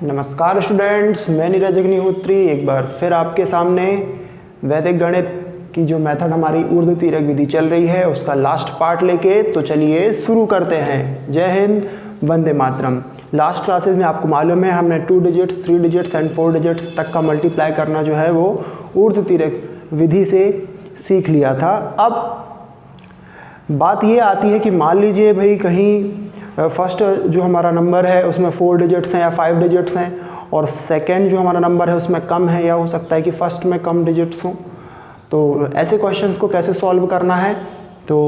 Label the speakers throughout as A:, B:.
A: नमस्कार स्टूडेंट्स, मैं नीरज अग्निहोत्री एक बार फिर आपके सामने वैदिक गणित की जो मेथड हमारी ऊर्ध्व तिर्यक विधि चल रही है उसका लास्ट पार्ट लेके तो चलिए शुरू करते हैं। जय हिंद, वंदे मातरम। लास्ट क्लासेस में आपको मालूम है हमने 2 डिजिट्स, 3 डिजिट्स एंड 4 डिजिट्स तक का मल्टीप्लाई करना जो है वो ऊर्ध्व तिर्यक विधि से सीख लिया था। अब बात ये आती है कि मान लीजिए भाई कहीं फर्स्ट जो हमारा नंबर है उसमें 4 डिजिट्स हैं या 5 डिजिट्स हैं और सेकंड जो हमारा नंबर है उसमें कम है या हो सकता है कि फर्स्ट में कम डिजिट्स हों। तो ऐसे क्वेश्चंस को कैसे सॉल्व करना है तो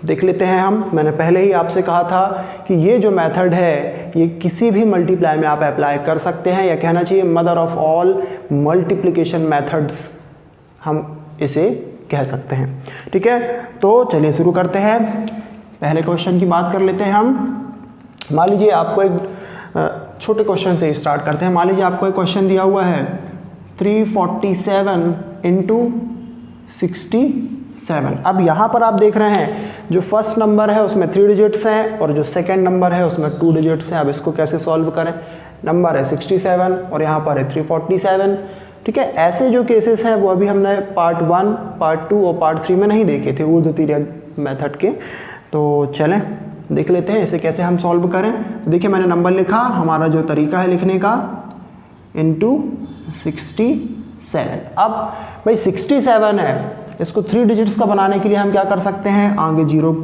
A: देख लेते हैं हम। मैंने पहले ही आपसे कहा था कि ये जो मेथड है ये किसी भी मल्टीप्लाई में आप अप्लाई कर सकते हैं, या कहना चाहिए mother of all multiplication methods हम इसे कह सकते हैं। ठीक है, तो चलिए शुरू करते हैं। पहले क्वेश्चन की बात कर लेते हैं हम। मान लीजिए आपको एक छोटे क्वेश्चन से स्टार्ट करते हैं। मान लीजिए आपको एक क्वेश्चन दिया हुआ है 347 इंटू 67। अब यहाँ पर आप देख रहे हैं जो फर्स्ट नंबर है उसमें 3 डिजिट्स हैं और जो सेकंड नंबर है उसमें 2 डिजिट्स हैं। अब इसको कैसे सॉल्व करें? नंबर है 67 और यहाँ पर है 347। ठीक है, ऐसे जो केसेस हैं वो अभी हमने पार्ट 1, पार्ट 2 और पार्ट 3 में नहीं देखे थे ऊर्ध्व तिर्यक मेथड के। तो चलें देख लेते हैं इसे कैसे हम सॉल्व करें। देखिए मैंने नंबर लिखा, हमारा जो तरीका है लिखने का इंटू 67। अब भाई 67 है, इसको 3 डिजिट्स का बनाने के लिए हम क्या कर सकते हैं, आगे 0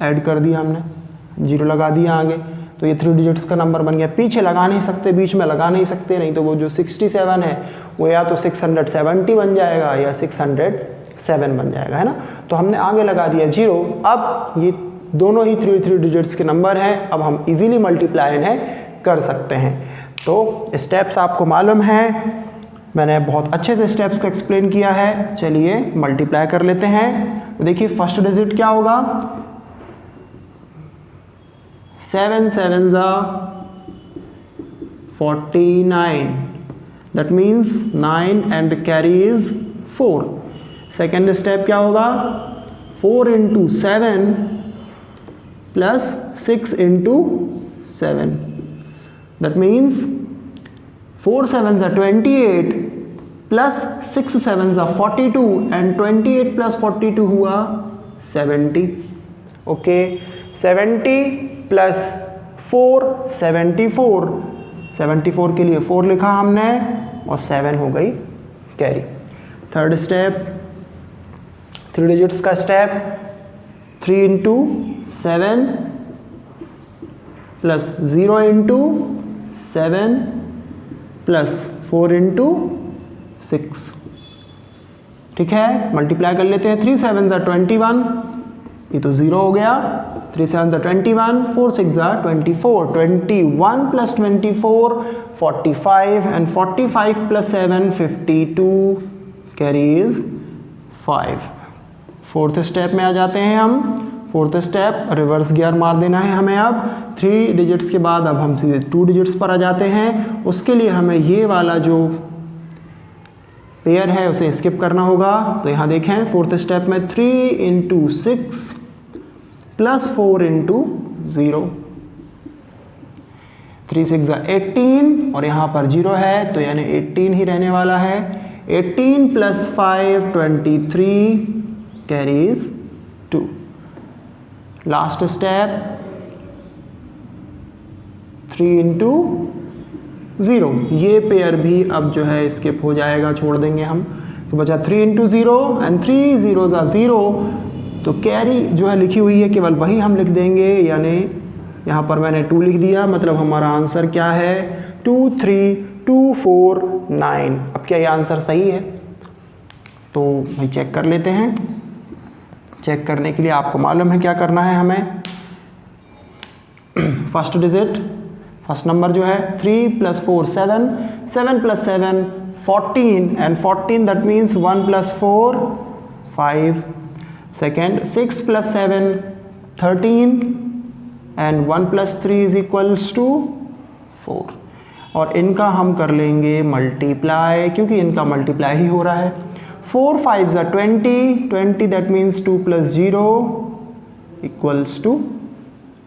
A: ऐड कर दिया हमने, 0 लगा दिया आगे, तो ये 3 डिजिट्स का नंबर बन गया। पीछे लगा नहीं सकते, बीच में लगा नहीं सकते, नहीं तो वो जो 67 है वो या तो 670 बन जाएगा या 607 बन जाएगा, है ना। तो हमने आगे लगा दिया 0। अब ये दोनों ही 3 डिजिट्स के नंबर हैं, अब हम इजीली मल्टीप्लाई इन्हें कर सकते हैं। तो स्टेप्स आपको मालूम है, मैंने बहुत अच्छे से स्टेप्स को एक्सप्लेन किया है। चलिए मल्टीप्लाई कर लेते हैं। देखिए फर्स्ट डिजिट क्या होगा, 7 7 49, that means 9 and carry is 4। Second step क्या होगा, 4 into 7 plus 6 into 7, that means 4 7 28 plus 6 7 42 and 28 plus 42 हुआ 70। ओके, 70 प्लस 4 74, 74 के लिए 4 लिखा हमने और 7 हो गई कैरी। थर्ड स्टेप 3 डिजिट्स का step, 3 into 7 plus 0 into 7 plus 4 into 6। ठीक है, मल्टीप्लाई कर लेते हैं। 3 7 21, ये तो 0 हो गया। 3 7 21, 4 6 24, 21 plus 24 45 and 45 plus 7 52, carry is 5। Fourth step में आ जाते हैं हम। फोर्थ स्टेप रिवर्स गियर मार देना है हमें। अब 3 डिजिट्स के बाद अब हम सीधे 2 डिजिट्स पर आ जाते हैं। उसके लिए हमें ये वाला जो पेयर है उसे स्किप करना होगा। तो यहाँ देखें फोर्थ स्टेप में 3 इंटू 6 प्लस 4 इंटू 0, 3 6 18 और यहाँ पर 0 है तो यानी 18 ही रहने वाला है। 18 plus 5 23, carry is 2। Last step 3 into 0, ये पेयर भी अब जो है स्किप हो जाएगा, छोड़ देंगे हम। तो बचा 3 इंटू 0 एंड 3 0 0, तो कैरी जो है लिखी हुई है केवल वही हम लिख देंगे, यानी यहाँ पर मैंने 2 लिख दिया, मतलब हमारा आंसर क्या है 2 3 2 4 9। अब क्या ये आंसर सही है? तो भाई चेक कर लेते हैं। चेक करने के लिए आपको मालूम है क्या करना है हमें। फर्स्ट डिजिट, फर्स्ट नंबर जो है 3 plus 4 7, 7 plus 7 14 and 14 that means 1 plus 4 5। Second 6 plus 7 13 and 1 plus 3 is equals to 4। और इनका हम कर लेंगे मल्टीप्लाई, क्योंकि इनका मल्टीप्लाई ही हो रहा है। 4 5 20, 20 that means 2 plus 0 equals to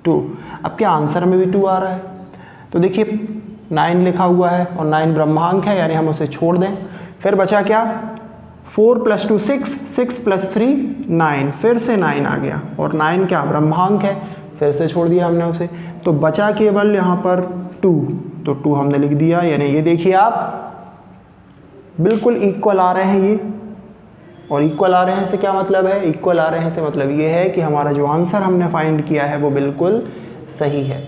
A: 2। अब क्या आंसर में भी 2 आ रहा है, तो देखिए 9 लिखा हुआ है और 9 ब्रह्मांक है, यानी हम उसे छोड़ दें। फिर बचा क्या, 4 + 2 6, 6 + 3 9, फिर से 9 आ गया और 9 क्या ब्रह्मांक है, फिर से छोड़ दिया हमने उसे। तो बचा केवल यहाँ पर 2, तो 2 हमने लिख दिया। यानी ये देखिए आप बिल्कुल इक्वल आ रहे हैं ये, और इक्वल आ रहे हैं से क्या मतलब है, इक्वल आ रहे हैं से मतलब ये है कि हमारा जो आंसर हमने फाइंड किया है वो बिल्कुल सही है।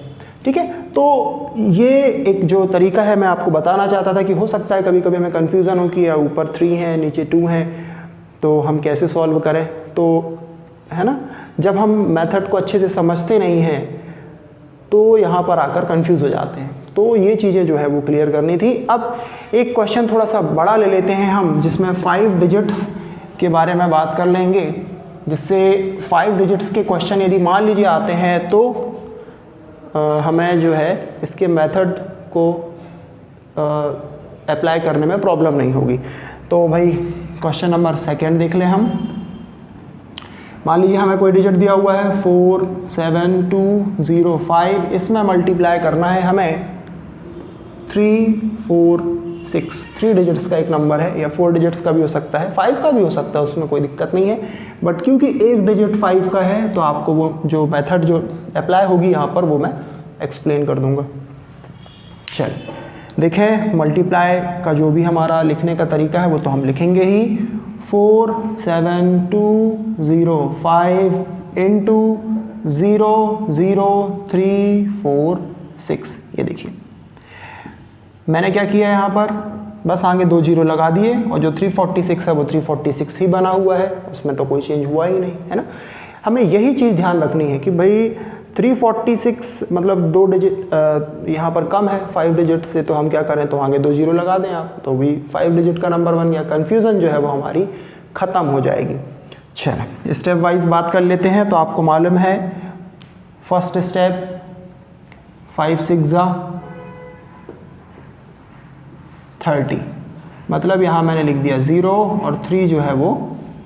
A: ठीक है, तो ये एक जो तरीका है मैं आपको बताना चाहता था कि हो सकता है कभी कभी हमें कन्फ्यूज़न हो कि ऊपर 3 है नीचे 2 है, तो हम कैसे सॉल्व करें। तो है ना, जब हम मेथड को अच्छे से समझते नहीं हैं तो यहाँ पर आकर कंफ्यूज हो जाते हैं। तो ये चीज़ें जो है वो क्लियर करनी थी। अब एक क्वेश्चन थोड़ा सा बड़ा ले लेते हैं हम, जिसमें 5 डिजिट्स के बारे में बात कर लेंगे, जिससे 5 डिजिट्स के क्वेश्चन यदि मान लीजिए आते हैं तो हमें जो है इसके मेथड को अप्लाई करने में प्रॉब्लम नहीं होगी। तो भाई क्वेश्चन नंबर 2 देख लें हम। मान लीजिए हमें कोई डिजिट दिया हुआ है 4 7 2 0 5, इसमें मल्टीप्लाई करना है हमें 3 4 6। 3 डिजिट्स का एक नंबर है, या 4 डिजिट्स का भी हो सकता है, 5 का भी हो सकता है, उसमें कोई दिक्कत नहीं है। बट क्योंकि एक डिजिट 5 का है तो आपको वो जो मेथड जो अप्लाई होगी यहाँ पर वो मैं एक्सप्लेन कर दूंगा। चल देखें, मल्टीप्लाई का जो भी हमारा लिखने का तरीका है वो तो हम लिखेंगे ही। 4 7 2 0 5 इंटू 0 0 3 4 6। ये देखिए मैंने क्या किया है यहाँ पर, बस आगे 2 0 लगा दिए, और जो 346 है वो 346 ही बना हुआ है, उसमें तो कोई चेंज हुआ ही नहीं है ना। हमें यही चीज़ ध्यान रखनी है कि भाई 346 मतलब 2 डिजिट यहाँ पर कम है 5 डिजिट से, तो हम क्या करें, तो आगे 2 0 लगा दें आप, तो भी 5 डिजिट का नंबर बन गया। कन्फ्यूज़न जो है वो हमारी ख़त्म हो जाएगी। चलो स्टेप वाइज बात कर लेते हैं। तो आपको मालूम है फर्स्ट स्टेप 5 6 30, मतलब यहाँ मैंने लिख दिया 0 और 3 जो है वो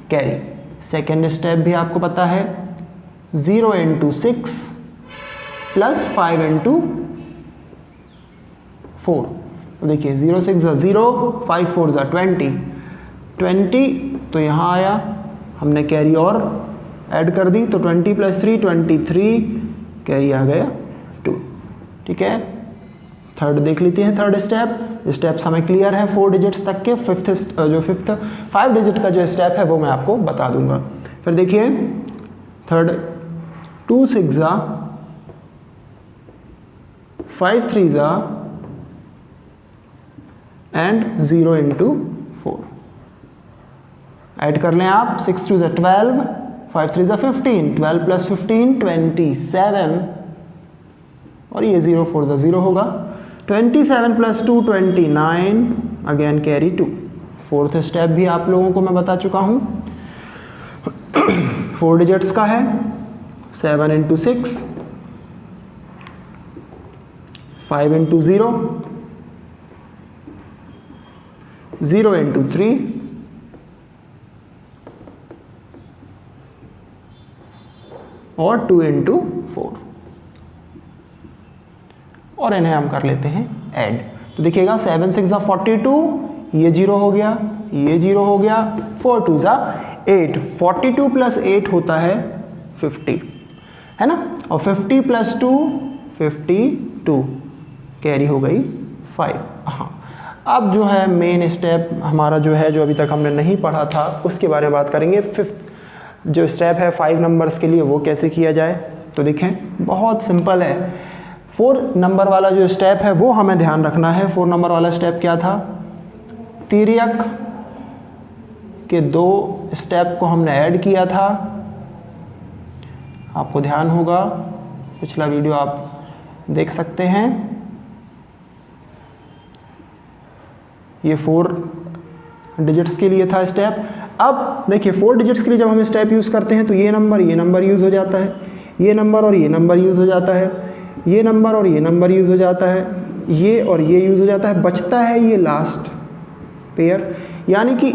A: कैरी। सेकेंड स्टेप भी आपको पता है 0 × 6 + 5 × 4। तो देखिए 0 6 0, 5 4 20, तो यहाँ आया, हमने कैरी और ऐड कर दी, तो 20 + 3 23, कैरी आ गया 2। ठीक है, थर्ड देख लेते हैं। थर्ड स्टेप्स हमें क्लियर है 4 डिजिट्स तक के। फिफ्थ 5 डिजिट का जो स्टेप है वो मैं आपको बता दूंगा। फिर देखिए थर्ड 2 6 5 3 एंड 0 × 4। ऐड कर लें आप, 6 2 12, 5 3 15, 12 + 15 27, और ये 0 4 0 होगा। 27 + 2 29, अगेन कैरी 2। फोर्थ स्टेप भी आप लोगों को मैं बता चुका हूँ, 4 डिजिट्स का है। 7 × 6, 5 × 0, 0 × 3, और 2 × 4, और इन्हें हम कर लेते हैं ऐड। तो देखिएगा 7 6 42, ये 0 हो गया, ये 0 हो गया, 4 2 8, 42 + 8 होता है 50, है ना, और 50 + 2 52, कैरी हो गई 5। हाँ, अब जो है मेन स्टेप हमारा जो है, जो अभी तक हमने नहीं पढ़ा था, उसके बारे में बात करेंगे। फिफ्थ जो स्टेप है 5 नंबर्स के लिए, वो कैसे किया जाए। तो देखें बहुत सिंपल है। 4 नंबर वाला जो स्टेप है वो हमें ध्यान रखना है। 4 नंबर वाला स्टेप क्या था, तिर्यक के 2 स्टेप को हमने ऐड किया था। आपको ध्यान होगा, पिछला वीडियो आप देख सकते हैं। ये 4 डिजिट्स के लिए था स्टेप। अब देखिए 4 डिजिट्स के लिए जब हम स्टेप यूज़ करते हैं तो ये नंबर यूज़ हो जाता है, ये नंबर और ये नंबर यूज़ हो जाता है, ये नंबर और ये नंबर यूज़ हो जाता है, ये और ये यूज़ हो जाता है, बचता है ये लास्ट पेयर। यानी कि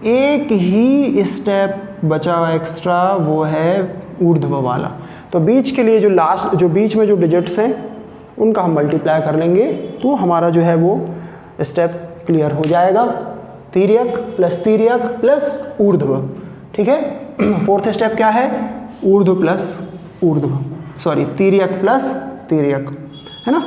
A: एक ही स्टेप बचा हुआ एक्स्ट्रा, वो है ऊर्ध्व वाला। तो बीच के लिए जो बीच में जो डिजिट्स हैं उनका हम मल्टीप्लाई कर लेंगे तो हमारा जो है वो स्टेप क्लियर हो जाएगा। तिर्यक प्लस ऊर्ध्व, ठीक है। फोर्थ स्टेप क्या है, ऊर्ध्व प्लस ऊर्ध्व, सॉरी तिर्यक प्लस तिर्यक, है ना।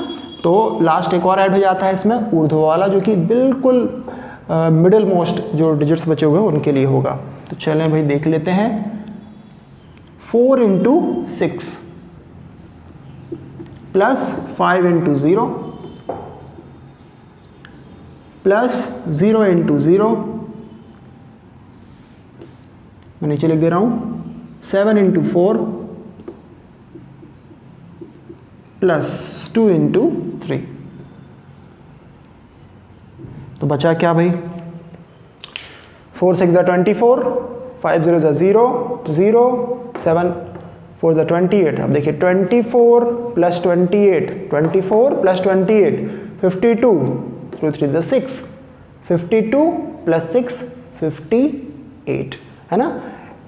A: तो लास्ट एक और ऐड हो जाता है इसमें ऊर्ध्व वाला, जो कि बिल्कुल मिडिल मोस्ट जो डिजिट्स बचे हुए हैं उनके लिए होगा। तो चलें भाई देख लेते हैं। 4 × 6 प्लस 5 × 0 प्लस 0 × 0, मैं नीचे लिख दे रहा हूँ, 7 × 4 प्लस 2 × 3। तो बचा क्या भाई, 4 × 6 = 24, 5 × 0 = 0, 0, 7 × 4 = 28। अब देखिए 24 + 28, 24 + 28, 52, 3 × 3 = 6, 52 + 6 58, है ना।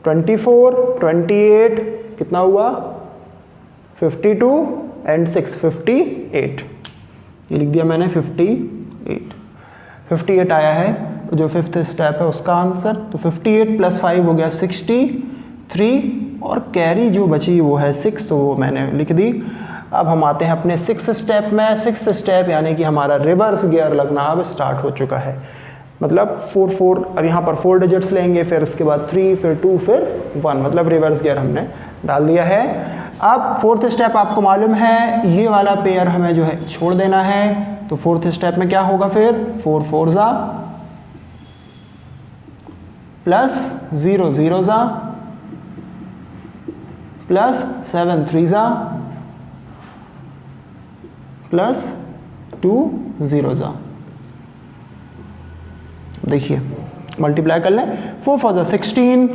A: 24 28 कितना हुआ, 52 and 6 58, ये लिख दिया मैंने 58 आया है जो फिफ्थ स्टेप है उसका आंसर। तो 58 + 5 हो गया 63, और कैरी जो बची वो है 6, तो वो मैंने लिख दी। अब हम आते हैं अपने 6th स्टेप में। 6th स्टेप यानी कि हमारा रिवर्स गियर लगना अब स्टार्ट हो चुका है। मतलब 4 4, अब यहाँ पर 4 डिजिट्स लेंगे, फिर उसके बाद 3, फिर 2, फिर 1, मतलब रिवर्स गियर हमने डाल दिया है। अब 4th स्टेप आपको मालूम है, ये वाला पेयर हमें जो है छोड़ देना है। तो 4th स्टेप में क्या होगा फिर, 4 4 ज़ा प्लस 0 0 ज़ा प्लस 7 3 ज़ा प्लस 2 0 ज़ा। देखिए मल्टीप्लाई कर लें, 4 4 ज़ा 16,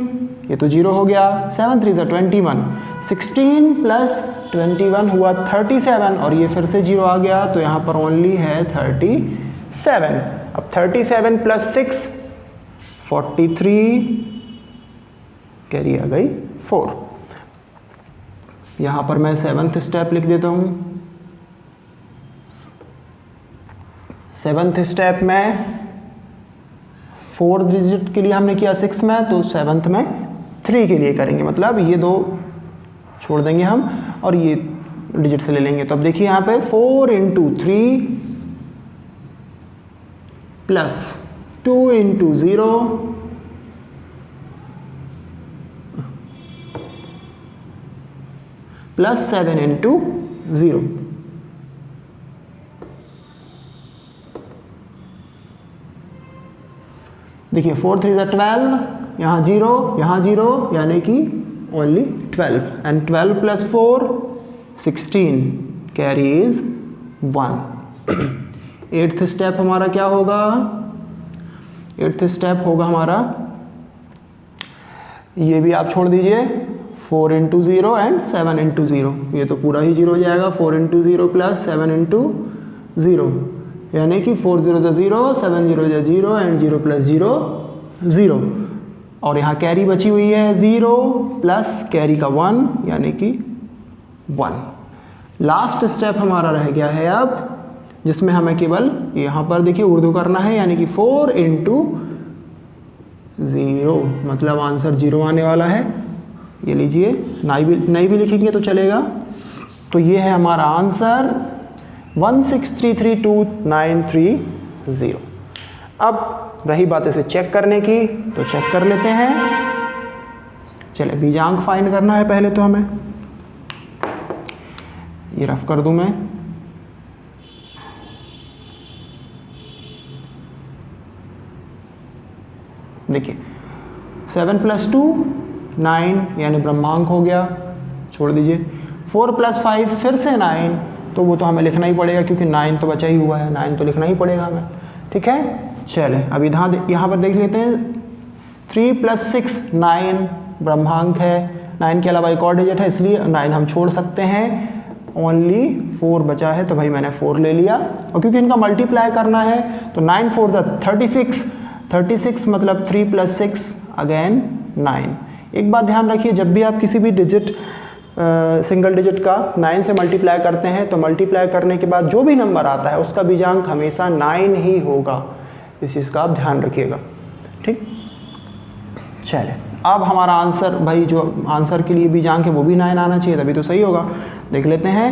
A: ये तो 0 हो गया, 7 3 ज़ा 21, 16 + 21 हुआ 37, और ये फिर से 0 आ गया, तो यहाँ पर ओनली है 37। अब 37 + 6 43, कैरी आ गई 4। यहाँ पर मैं 7th स्टेप लिख देता हूँ। 7th स्टेप में 4 डिजिट के लिए हमने किया 6 में, तो 7th में 3 के लिए करेंगे, मतलब ये 2 छोड़ देंगे हम और ये डिजिट से ले लेंगे। तो अब देखिए यहाँ पे 4 × 3 प्लस 2 × 0 प्लस 7 × 0। देखिए 4 3 ज़ा 12, यहाँ 0 यहाँ 0, यानी कि only 12, and 12 + 4 16, carry is 1। 8th step हमारा क्या होगा, 8th स्टेप होगा हमारा, ये भी आप छोड़ दीजिए, 4 × 0 एंड 7 × 0, ये तो पूरा ही 0 हो जाएगा। 4 × 0 प्लस 7 × 0, यानी कि 4 0 ज़ा 0, 7 0 ज़ा 0, एंड 0 + 0 0, और यहाँ कैरी बची हुई है 0 प्लस कैरी का 1, यानी कि 1। लास्ट स्टेप हमारा रह गया है अब, जिसमें हमें केवल यहाँ पर देखिए उर्दू करना है, यानी कि 4 × 0, मतलब आंसर 0 आने वाला है। ये लीजिए, नहीं भी लिखेंगे तो चलेगा। तो ये है हमारा आंसर 163329330। अब रही बात इसे चेक करने की, तो चेक कर लेते हैं। चले बीजांक फाइंड करना है पहले तो हमें, ये रफ कर दूं मैं। देखिए 7 + 2 9, यानी ब्रह्मांक हो गया, छोड़ दीजिए। 4 + 5 फिर से 9, तो वो तो हमें लिखना ही पड़ेगा क्योंकि 9 तो बचा ही हुआ है, 9 तो लिखना ही पड़ेगा हमें, ठीक है। चले अब यहाँ पर देख लेते हैं, 3 + 6 9 ब्रह्मांक है, 9 के अलावा एक और डिजिट है, इसलिए 9 हम छोड़ सकते हैं। ओनली 4 बचा है, तो भाई मैंने 4 ले लिया, और क्योंकि इनका मल्टीप्लाई करना है तो 9 4 ज़ा 36, 36 मतलब 3 + 6 अगेन 9। एक बात ध्यान रखिए, जब भी आप किसी भी डिजिट सिंगल डिजिट का 9 से मल्टीप्लाई करते हैं तो मल्टीप्लाई करने के बाद जो भी नंबर आता है उसका बीजांक हमेशा 9 ही होगा। इस चीज़ का आप ध्यान रखिएगा, ठीक। चलिए, अब हमारा आंसर, भाई जो आंसर के लिए बीजांक है वो भी 9 आना चाहिए, तभी तो सही होगा। देख लेते हैं,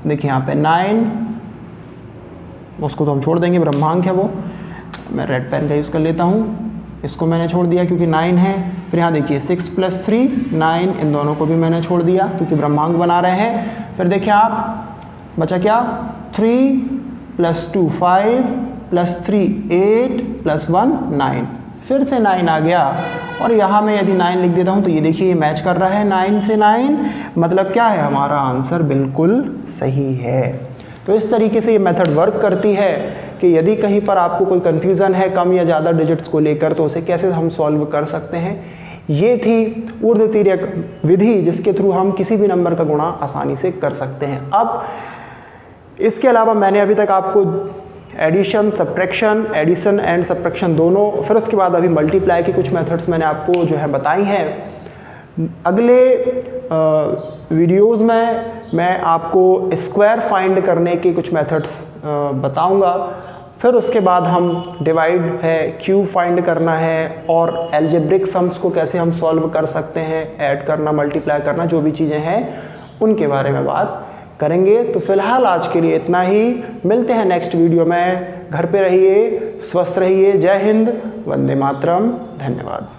A: देखिए यहाँ पे 9, उसको तो हम छोड़ देंगे, ब्रह्मांक है वो। मैं रेड पेन का यूज़ कर लेता हूँ, इसको मैंने छोड़ दिया क्योंकि 9 है। फिर यहाँ देखिए 6 + 3 9, इन दोनों को भी मैंने छोड़ दिया क्योंकि ब्रह्मांक बना रहे हैं। फिर देखिए आप, बचा क्या, 3 + 2 5 + 3 8 + 1 9, फिर से 9 आ गया। और यहाँ मैं यदि 9 लिख देता हूँ तो ये देखिए ये मैच कर रहा है 9 से 9, मतलब क्या है, हमारा आंसर बिल्कुल सही है। तो इस तरीके से ये मेथड वर्क करती है कि यदि कहीं पर आपको कोई कन्फ्यूज़न है कम या ज़्यादा डिजिट्स को लेकर तो उसे कैसे हम सॉल्व कर सकते हैं। ये थी ऊर्ध्वतिर्यक विधि जिसके थ्रू हम किसी भी नंबर का गुणा आसानी से कर सकते हैं। अब इसके अलावा मैंने अभी तक आपको addition, subtraction, addition and subtraction दोनों, फिर उसके बाद अभी मल्टीप्लाई की कुछ मेथड्स मैंने आपको जो है बताई हैं। अगले वीडियोज़ में मैं आपको स्क्वायर फाइंड करने के कुछ मेथड्स बताऊंगा। फिर उसके बाद हम डिवाइड है, क्यूब फाइंड करना है, और एल्जेब्रिक सम्स को कैसे हम सॉल्व कर सकते हैं, ऐड करना, मल्टीप्लाई करना, जो भी चीज़ें हैं उनके बारे में बात करेंगे। तो फिलहाल आज के लिए इतना ही, मिलते हैं नेक्स्ट वीडियो में। घर पे रहिए, स्वस्थ रहिए। जय हिंद, वंदे मातरम, धन्यवाद।